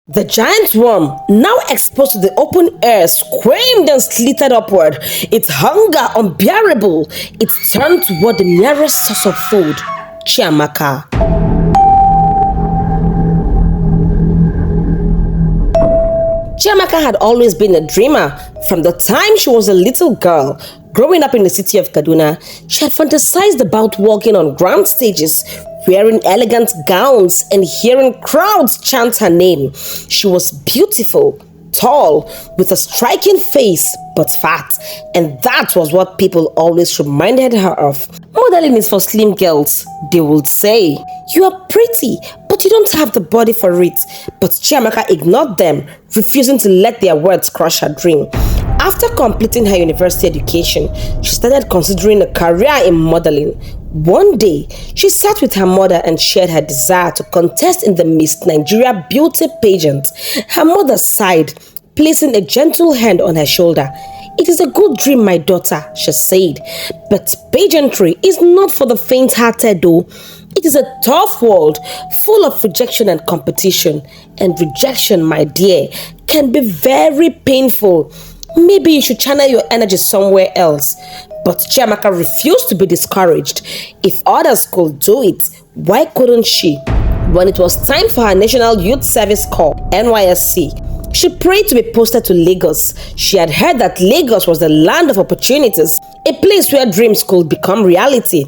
The giant worm, now exposed to the open air, screamed and slithered upward, its hunger unbearable. It turned toward the nearest source of food, Chiamaka. Chiamaka had always been a dreamer. From the time she was a little girl, growing up in the city of Kaduna, she had fantasized about walking on grand stages, wearing elegant gowns and hearing crowds chant her name. She was beautiful, tall, with a striking face, but fat, and that was what people always reminded her of. Modeling is for slim girls, they would say. You are pretty, but you don't have the body for it. But Chiamaka ignored them, refusing to let their words crush her dream. After completing her university education, she started considering a career in modeling. One day, she sat with her mother and shared her desire to contest in the Miss Nigeria beauty pageant. Her mother sighed, placing a gentle hand on her shoulder. "It is a good dream, my daughter," she said, "but pageantry is not for the faint-hearted though. It is a tough world, full of rejection and competition. And rejection, my dear, can be very painful. Maybe you should channel your energy somewhere else." But Chiamaka refused to be discouraged. If others could do it, why couldn't she? When it was time for her National Youth Service Corps, NYSC, she prayed to be posted to Lagos. She had heard that Lagos was the land of opportunities, a place where dreams could become reality.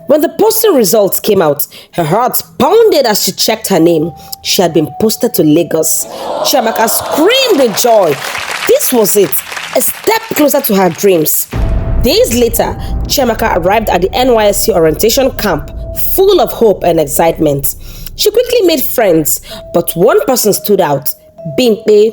When the posting results came out, her heart pounded as she checked her name. She had been posted to Lagos. Chiamaka screamed with joy. This was it, a step closer to her dreams. Days later, Chiamaka arrived at the NYSC orientation camp, full of hope and excitement. She quickly made friends, but one person stood out, Bimpe.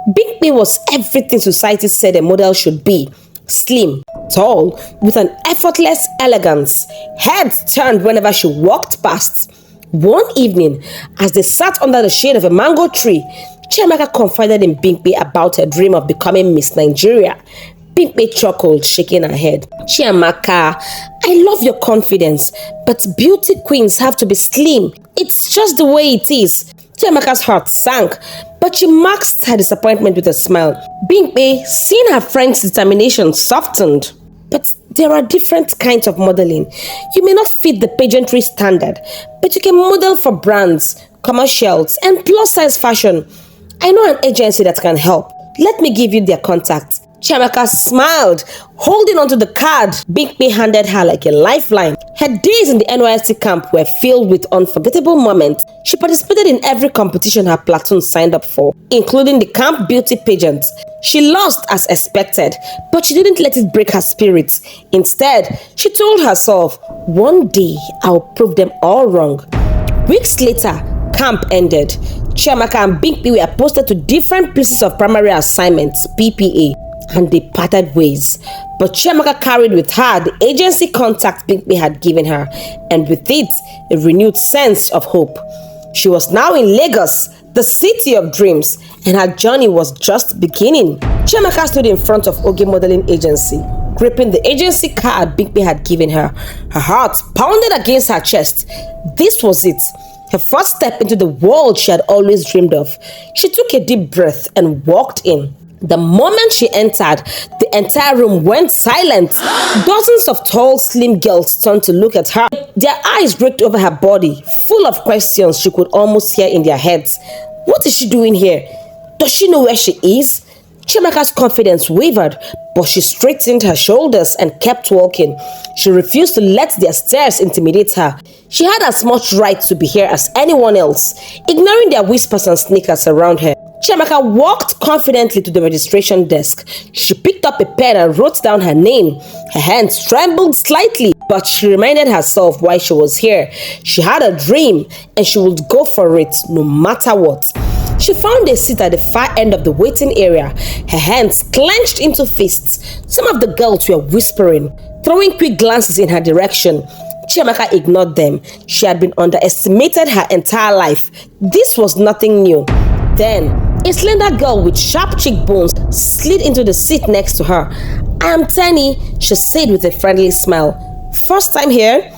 Bimpe was everything society said a model should be. Slim, tall, with an effortless elegance. Heads turned whenever she walked past. One evening, as they sat under the shade of a mango tree, Chiamaka confided in Bimpe about her dream of becoming Miss Nigeria. Bimpe chuckled, shaking her head. "Chiamaka, I love your confidence, but beauty queens have to be slim. It's just the way it is." Chiamaka's heart sank, but she masked her disappointment with a smile. Bimpe, seeing her friend's determination, softened. "But there are different kinds of modeling. You may not fit the pageantry standard, but you can model for brands, commercials, and plus-size fashion. I know an agency that can help. Let me give you their contact." Chiamaka smiled, holding onto the card Bimpe handed her like a lifeline. Her days in the NYSC camp were filled with unforgettable moments. She participated in every competition her platoon signed up for, including the camp beauty pageant. She lost as expected, but she didn't let it break her spirit. Instead, she told herself, "One day I'll prove them all wrong." Weeks later, camp ended. Chiamaka and Bimpe were posted to different places of primary assignments, PPA, and they parted ways. But Chiamaka carried with her the agency contact Bimpe had given her, and with it, a renewed sense of hope. She was now in Lagos, the city of dreams, and her journey was just beginning. Chiamaka stood in front of Oge Modeling Agency, gripping the agency card Bimpe had given her. Her heart pounded against her chest. This was it, her first step into the world she had always dreamed of. She took a deep breath and walked in. The moment she entered, the entire room went silent. Dozens of tall, slim girls turned to look at her. Their eyes raked over her body, full of questions she could almost hear in their heads. What is she doing here? Does she know where she is? Chiamaka's confidence wavered, but she straightened her shoulders and kept walking. She refused to let their stares intimidate her. She had as much right to be here as anyone else, ignoring their whispers and sneakers around her. Chiamaka walked confidently to the registration desk. She picked up a pen and wrote down her name. Her hands trembled slightly, but she reminded herself why she was here. She had a dream, and she would go for it no matter what. She found a seat at the far end of the waiting area, her hands clenched into fists. Some of the girls were whispering, throwing quick glances in her direction. Chiamaka ignored them. She had been underestimated her entire life. This was nothing new. Then, a slender girl with sharp cheekbones slid into the seat next to her. "I am Tenny," she said with a friendly smile. "First time here?"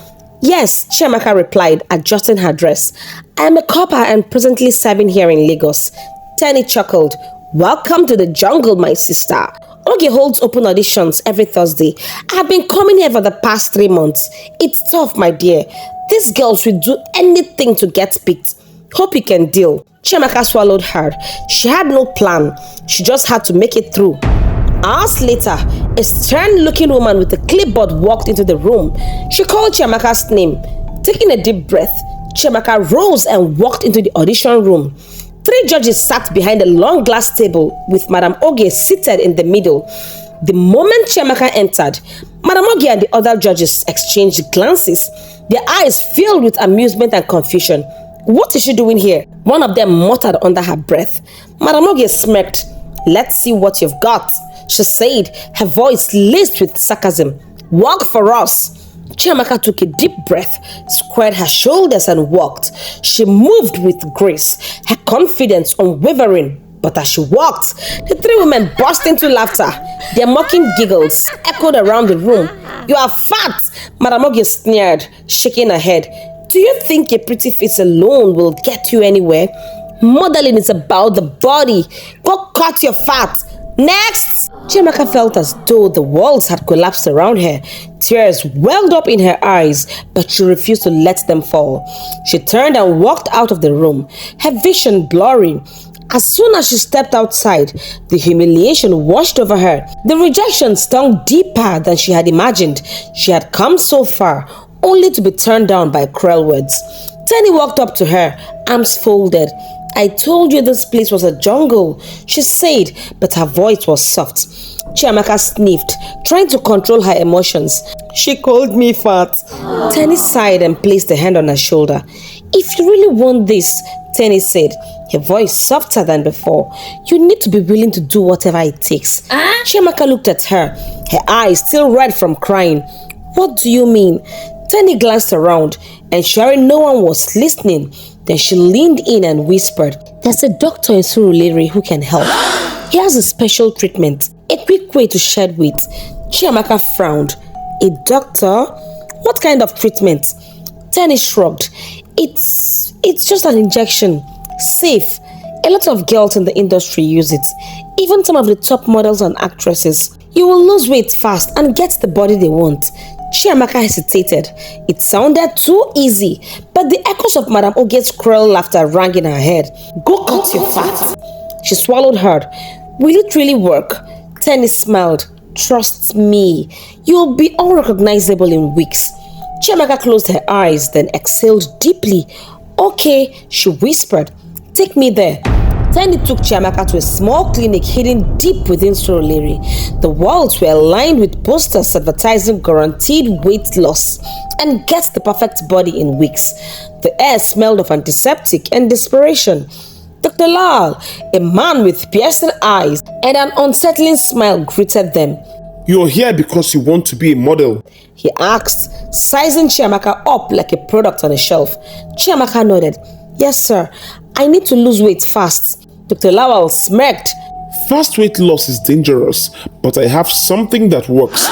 "Yes," Chiamaka replied, adjusting her dress. "I am a copper and presently serving here in Lagos." Tenny chuckled. Welcome to the jungle, my sister. Oge holds open auditions every Thursday. I've been coming here for the past 3 months. It's tough, my dear. These girls will do anything to get picked. Hope you can deal. Chiamaka swallowed hard. She had no plan. She just had to make it through. Hours later, a stern-looking woman with a clipboard walked into the room. She called Chiamaka's name. Taking a deep breath, Chiamaka rose and walked into the audition room. 3 judges sat behind a long glass table with Madam Oge seated in the middle. The moment Chiamaka entered, Madam Oge and the other judges exchanged glances, their eyes filled with amusement and confusion. What is she doing here? One of them muttered under her breath. Madam Oge smirked. Let's see what you've got, she said, her voice laced with sarcasm. Work for us. Chiamaka took a deep breath, squared her shoulders and walked. She moved with grace, her confidence unwavering. But as she walked, the 3 women burst into laughter. Their mocking giggles echoed around the room. You are fat, Madam Oge sneered, shaking her head. Do you think a pretty face alone will get you anywhere? Modeling is about the body. Go cut your fat. Next! Chiamaka felt as though the walls had collapsed around her. Tears welled up in her eyes, but she refused to let them fall. She turned and walked out of the room, her vision blurry. As soon as she stepped outside, the humiliation washed over her. The rejection stung deeper than she had imagined. She had come so far, only to be turned down by cruel words. Tenny walked up to her, arms folded. I told you this place was a jungle, she said, but her voice was soft. Chiamaka sniffed, trying to control her emotions. She called me fat. Tenny sighed and placed a hand on her shoulder. If you really want this, Tenny said, her voice softer than before, you need to be willing to do whatever it takes. Chiamaka looked at her, her eyes still red from crying. What do you mean? Tenny glanced around, ensuring no one was listening. Then she leaned in and whispered, there's a doctor in Surulere who can help. He has a special treatment, a quick way to shed weight. Chiamaka frowned. A doctor? What kind of treatment? Tenny shrugged. It's just an injection. Safe. A lot of girls in the industry use it. Even some of the top models and actresses. You will lose weight fast and get the body they want. Chiamaka hesitated. It sounded too easy, but the echoes of Madam Oge's cruel laughter rang in her head. Go cut your fat. She swallowed hard. Will it really work? Tenny smiled. Trust me, you'll be unrecognizable in weeks. Chiamaka closed her eyes, then exhaled deeply. Okay, she whispered. Take me there. Tenny took Chiamaka to a small clinic hidden deep within Surulere. The walls were lined with posters advertising guaranteed weight loss and get the perfect body in weeks. The air smelled of antiseptic and desperation. Dr. Lal, a man with piercing eyes and an unsettling smile, greeted them. You're here because you want to be a model? He asked, sizing Chiamaka up like a product on a shelf. Chiamaka nodded. Yes, sir. I need to lose weight fast. Dr. Lawal smirked. Fast weight loss is dangerous, but I have something that works.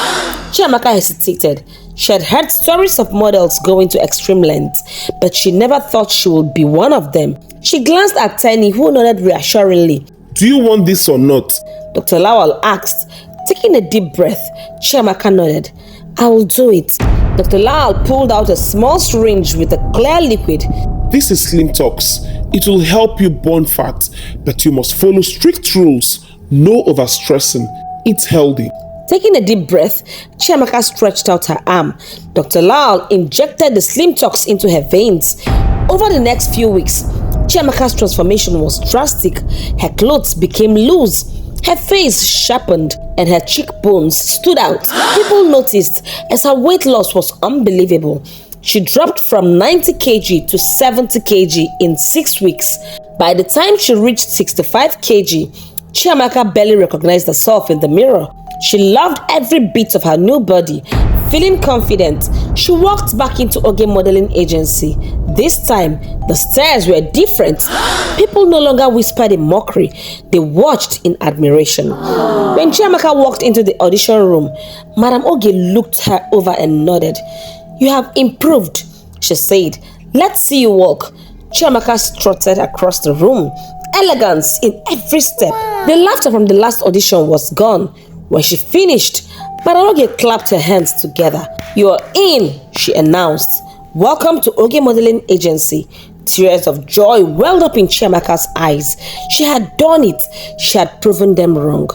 Chiamaka hesitated. She had heard stories of models going to extreme lengths, but she never thought she would be one of them. She glanced at Tenny, who nodded reassuringly. Do you want this or not? Dr. Lawal asked. Taking a deep breath, Chiamaka nodded. I will do it. Dr. Lawal pulled out a small syringe with a clear liquid. This is Slim Talks. It will help you burn fat, but you must follow strict rules. No overstressing. Eat healthy. Taking a deep breath, Chiamaka stretched out her arm. Dr. Lal injected the Slim Talks into her veins. Over the next few weeks, Chiamaka's transformation was drastic. Her clothes became loose. Her face sharpened and her cheekbones stood out. People noticed as her weight loss was unbelievable. She dropped from 90 kg to 70 kg in 6 weeks. By the time she reached 65 kg, Chiamaka barely recognized herself in the mirror. She loved every bit of her new body. Feeling confident, she walked back into Oge Modeling Agency. This time, the stares were different. People no longer whispered in mockery. They watched in admiration. When Chiamaka walked into the audition room, Madam Oge looked her over and nodded. You have improved, she said. Let's see you walk. Chiamaka strutted across the room. elegance in every step. The laughter from the last audition was gone. When she finished, Madam Oge clapped her hands together. "You're in," she announced. "Welcome to Oge Modeling Agency." Tears of joy welled up in Chiamaka's eyes. She had done it. She had proven them wrong.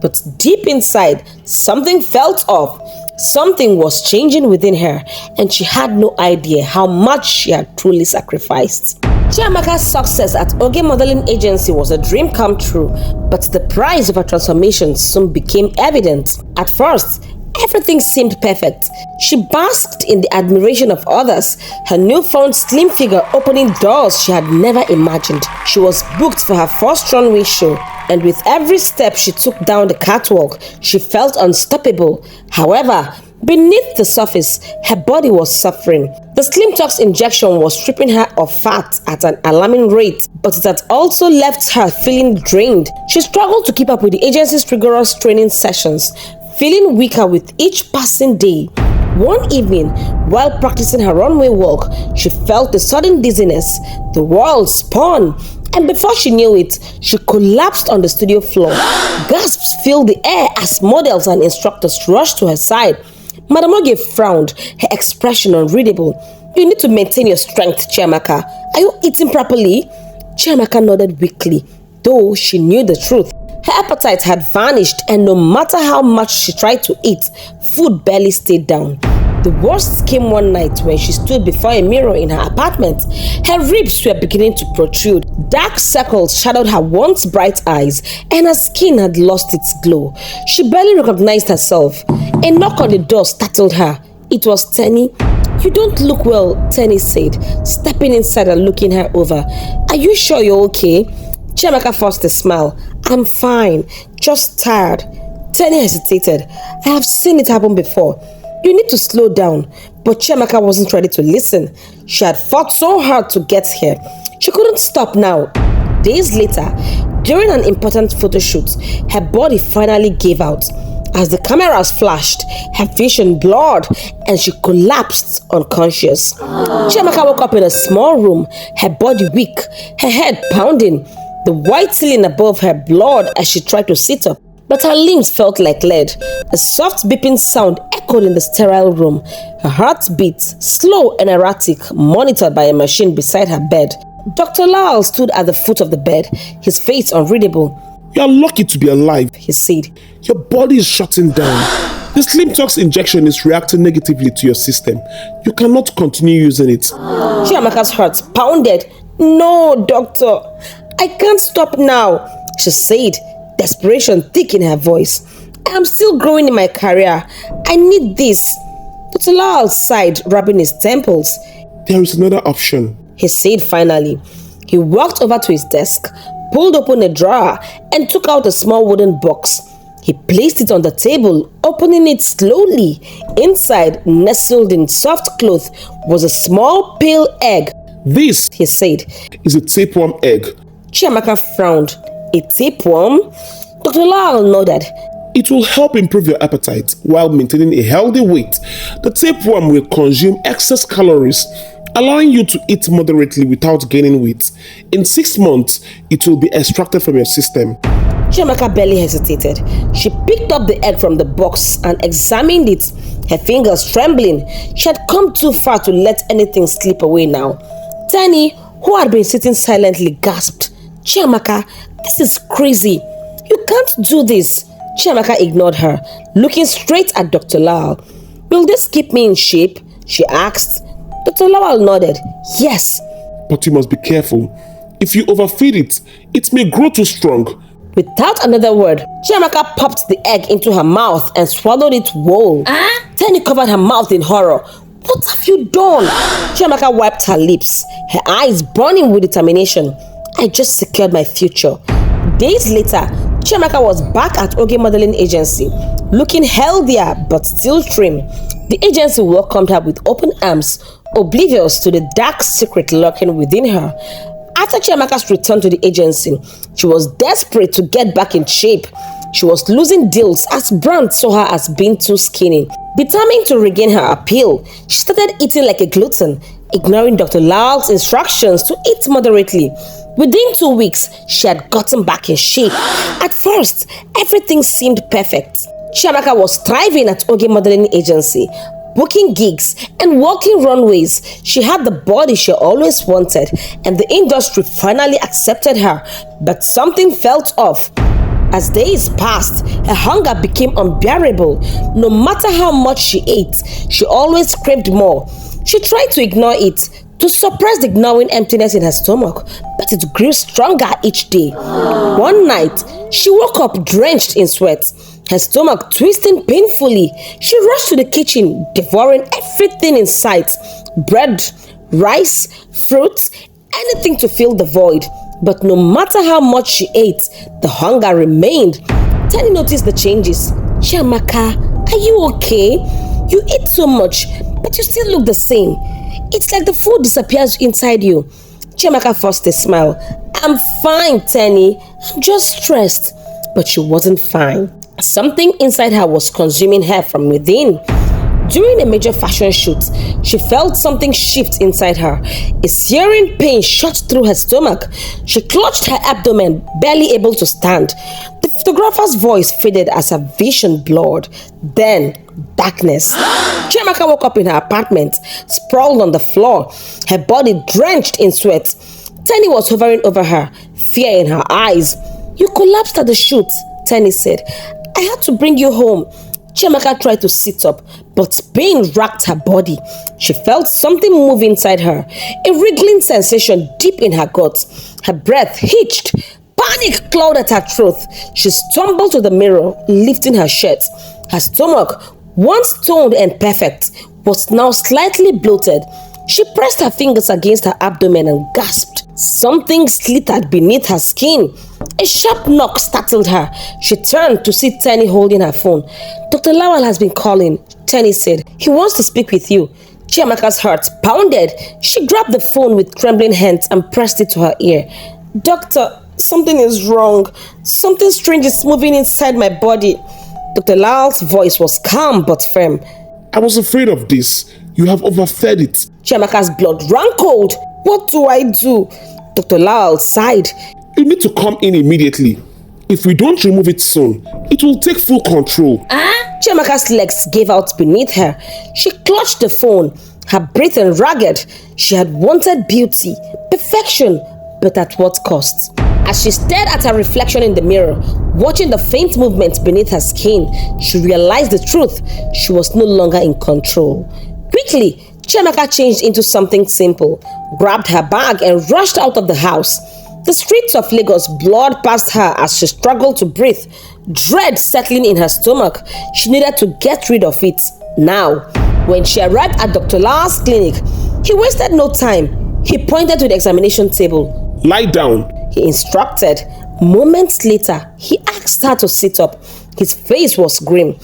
But deep inside, something felt off. Something was changing within her, and she had no idea how much she had truly sacrificed. Chiamaka's success at Oge Modeling Agency was a dream come true, but the price of her transformation soon became evident. At first, everything seemed perfect. She basked in the admiration of others, her newfound slim figure opening doors she had never imagined. She was booked for her first runway show, and with every step she took down the catwalk, she felt unstoppable. However, beneath the surface, her body was suffering. The Slim Tox injection was stripping her of fat at an alarming rate, but it had also left her feeling drained. She struggled to keep up with the agency's rigorous training sessions, feeling weaker with each passing day. One evening, while practicing her runway walk, she felt a sudden dizziness. The world spun, and before she knew it, she collapsed on the studio floor. Gasps filled the air as models and instructors rushed to her side. Madam Oge frowned, her expression unreadable. "You need to maintain your strength, Chiamaka. Are you eating properly?" Chiamaka nodded weakly, though she knew the truth. Her appetite had vanished, and no matter how much she tried to eat, food barely stayed down. The worst came one night when she stood before a mirror in her apartment. Her ribs were beginning to protrude. Dark circles shadowed her once bright eyes, and her skin had lost its glow. She barely recognized herself. A knock on the door startled her. It was Tenny. "You don't look well," Tenny said, stepping inside and looking her over. "Are you sure you're okay?" Chiamaka forced a smile. "I'm fine, just tired." Tenny hesitated. "I have seen it happen before. You need to slow down." But Chiamaka wasn't ready to listen. She had fought so hard to get here. She couldn't stop now. Days later, during an important photo shoot, her body finally gave out. As the cameras flashed, her vision blurred and she collapsed unconscious. Chiamaka woke up in a small room, her body weak, her head pounding. The white ceiling above her blurred as she tried to sit up, but her limbs felt like lead. A soft beeping sound echoed in the sterile room. Her heart beat, slow and erratic, monitored by a machine beside her bed. Dr. Lal stood at the foot of the bed, his face unreadable. "You are lucky to be alive," He said. "Your body is shutting down. The Slim Tox injection is reacting negatively to your system. You cannot continue using it." Chiamaka's heart pounded. "No, doctor, I can't stop now," she said, desperation thick in her voice. "I am still growing in my career. I need this." Dr. Lal sighed, rubbing his temples. "There is another option," He said finally. He walked over to his desk, pulled open a drawer, and took out a small wooden box. He placed it on the table, opening it slowly. Inside, nestled in soft cloth, was a small pale egg. "This," He said. "is a tapeworm egg. Chiamaka frowned. "A tapeworm?" Dr. Lal nodded. It will help improve your appetite while maintaining a healthy weight. The tapeworm will consume excess calories, allowing you to eat moderately without gaining weight. In 6 months, it will be extracted from your system." Chiamaka barely hesitated. She picked up the egg from the box and examined it, her fingers trembling. She had come too far to let anything slip away now. Tenny, who had been sitting silently, gasped. "Chiamaka, this is crazy. You can't do this." Chiamaka ignored her, looking straight at Dr. Lal. "Will this keep me in shape?" she asked. Dr. Lal nodded. "Yes." "But you must be careful. If you overfeed it, it may grow too strong." Without another word, Chiamaka popped the egg into her mouth and swallowed it whole. Tenny covered her mouth in horror. "What have you done?" Chiamaka wiped her lips, her eyes burning with determination. "I just secured my future." Days later, Chiamaka was back at Oge Modeling Agency, looking healthier but still trim. The agency welcomed her with open arms, oblivious to the dark secret lurking within her. After Chiamaka's return to the agency, she was desperate to get back in shape. She was losing deals as brands saw her as being too skinny. Determined to regain her appeal, she started eating like a glutton, ignoring Dr. Lal's instructions to eat moderately. Within 2 weeks, she had gotten back in shape. At first, everything seemed perfect. Chiamaka was thriving at Oge Modeling Agency, booking gigs and walking runways. She had the body she always wanted, and the industry finally accepted her. But something felt off. As days passed, her hunger became unbearable. No matter how much she ate, she always craved more. She tried to ignore it, to suppress the gnawing emptiness in her stomach, but it grew stronger each day. One night, she woke up drenched in sweat, her stomach twisting painfully. She rushed to the kitchen, devouring everything in sight: bread, rice, fruits, anything to fill the void. But no matter how much she ate, the hunger remained. Tenny noticed the changes. "Chiamaka, are you okay? You eat so much, but you still look the same. It's like the food disappears inside you." Chiamaka forced a smile. "I'm fine, Tenny. I'm just stressed." But she wasn't fine. Something inside her was consuming her from within. During a major fashion shoot, she felt something shift inside her. A searing pain shot through her stomach. She clutched her abdomen, barely able to stand. The photographer's voice faded as her vision blurred. Then, darkness. Chiamaka woke up in her apartment, sprawled on the floor, her body drenched in sweat. Tenny was hovering over her, fear in her eyes. "You collapsed at the shoot," Tenny said. "I had to bring you home." Chiamaka tried to sit up, but pain racked her body. She felt something move inside her, a wriggling sensation deep in her guts. Her breath hitched. Panic clawed at her throat. She stumbled to the mirror, lifting her shirt. Her stomach, once toned and perfect, was now slightly bloated. She pressed her fingers against her abdomen and gasped. Something slithered beneath her skin. A sharp knock startled her. She turned to see Tenny holding her phone. "Dr. Lawal has been calling," Tenny said. "He wants to speak with you." Chiamaka's heart pounded. She grabbed the phone with trembling hands and pressed it to her ear. "Doctor, something is wrong. Something strange is moving inside my body." Dr. Lawal's voice was calm but firm. "I was afraid of this. You have overfed it." Chiamaka's blood ran cold. "What do I do?" Dr. Lawal sighed. "You need to come in immediately. If we don't remove it soon, it will take full control." Chiamaka's legs gave out beneath her. She clutched the phone, her breathing ragged. She had wanted beauty, perfection, but at what cost? As she stared at her reflection in the mirror, watching the faint movement beneath her skin, she realized the truth. She was no longer in control. Quickly, Chiamaka changed into something simple, grabbed her bag and rushed out of the house. The streets of Lagos blurred past her as she struggled to breathe, dread settling in her stomach. She needed to get rid of it now. When she arrived at Dr. Lawal's clinic, he wasted no time. He pointed to the examination table. "Lie down," he instructed. Moments later, he asked her to sit up. His face was grim.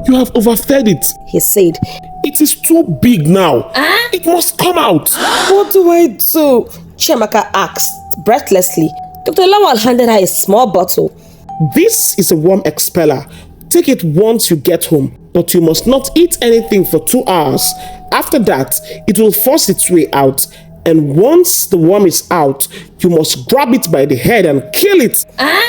"You have overfed it," he said. "It is too big now. It must come out." "What do I do?" Chiamaka asked breathlessly. Dr. Lawal handed her a small bottle. "This is a worm expeller. Take it once you get home, but you must not eat anything for 2 hours. After that, it will force its way out. And once the worm is out, you must grab it by the head and kill it."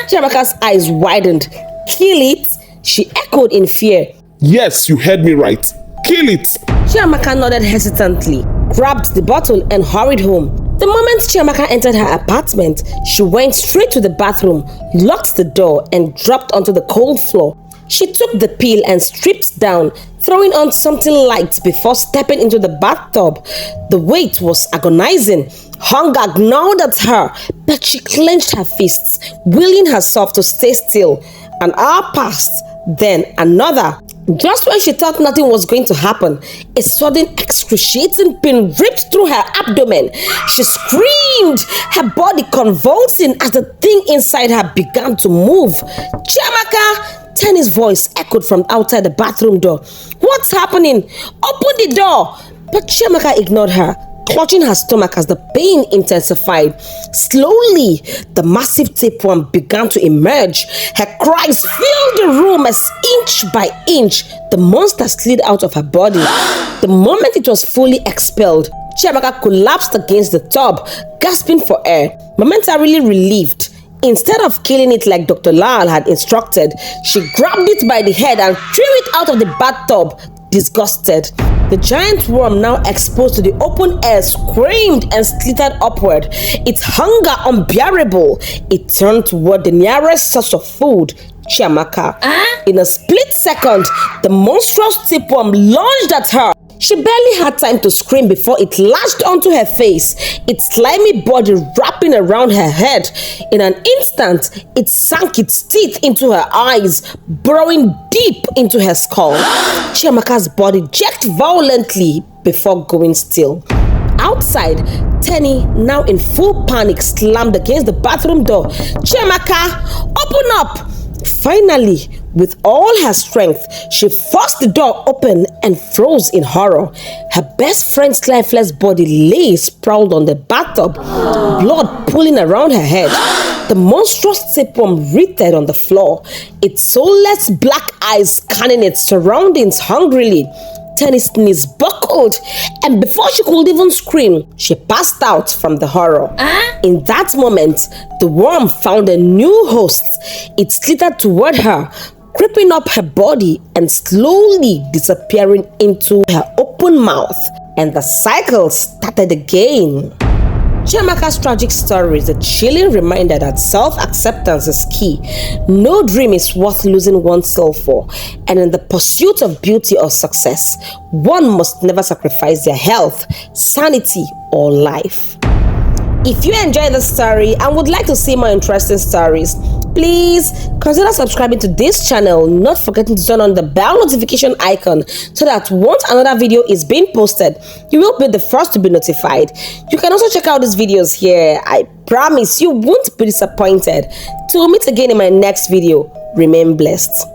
Chiamaka's eyes widened. "Kill it?" she echoed in fear. "Yes, you heard me right. Kill it." Chiamaka nodded hesitantly, grabbed the bottle and hurried home. The moment Chiamaka entered her apartment, she went straight to the bathroom, locked the door and dropped onto the cold floor. She took the pill and stripped down, throwing on something light before stepping into the bathtub. The weight was agonizing. Hunger gnawed at her, but she clenched her fists, willing herself to stay still. An hour passed, then another. Just when she thought nothing was going to happen, a sudden excruciating pain ripped through her abdomen. She screamed, her body convulsing as the thing inside her began to move. "Chiamaka!" Tenny's voice echoed from outside the bathroom door. "What's happening? Open the door!" But Chiamaka ignored her, clutching her stomach as the pain intensified. Slowly, the massive tapeworm began to emerge. Her cries filled the room as inch by inch, the monster slid out of her body. The moment it was fully expelled, Chiamaka collapsed against the tub, gasping for air, momentarily relieved. Instead of killing it like Dr. Lal had instructed, she grabbed it by the head and threw it out of the bathtub, disgusted. The giant worm, now exposed to the open air, screamed and slithered upward, its hunger unbearable. It turned toward the nearest source of food, Chiamaka. In a split second, the monstrous tapeworm lunged at her. She barely had time to scream before it lashed onto her face, its slimy body wrapping around her head. In an instant, it sank its teeth into her eyes, burrowing deep into her skull. Chiamaka's body jerked violently before going still. Outside, Tenny, now in full panic, slammed against the bathroom door. "Chiamaka, open up!" Finally, with all her strength, she forced the door open and froze in horror. Her best friend's lifeless body lay sprawled on the bathtub, blood pooling around her head. The monstrous tapeworm writhed on the floor, its soulless black eyes scanning its surroundings hungrily. Tenny's knees buckled, and before she could even scream, she passed out from the horror. In that moment, the worm found a new host. It slithered toward her, creeping up her body and slowly disappearing into her open mouth. And the cycle started again. Chiamaka's tragic story is a chilling reminder that self-acceptance is key. No dream is worth losing oneself for, and in the pursuit of beauty or success, one must never sacrifice their health, sanity, or life. If you enjoyed this story and would like to see more interesting stories, please consider subscribing to this channel, not forgetting to turn on the bell notification icon so that once another video is being posted, you will be the first to be notified. You can also check out these videos here. I promise you won't be disappointed. Till we meet again in my next video, remain blessed.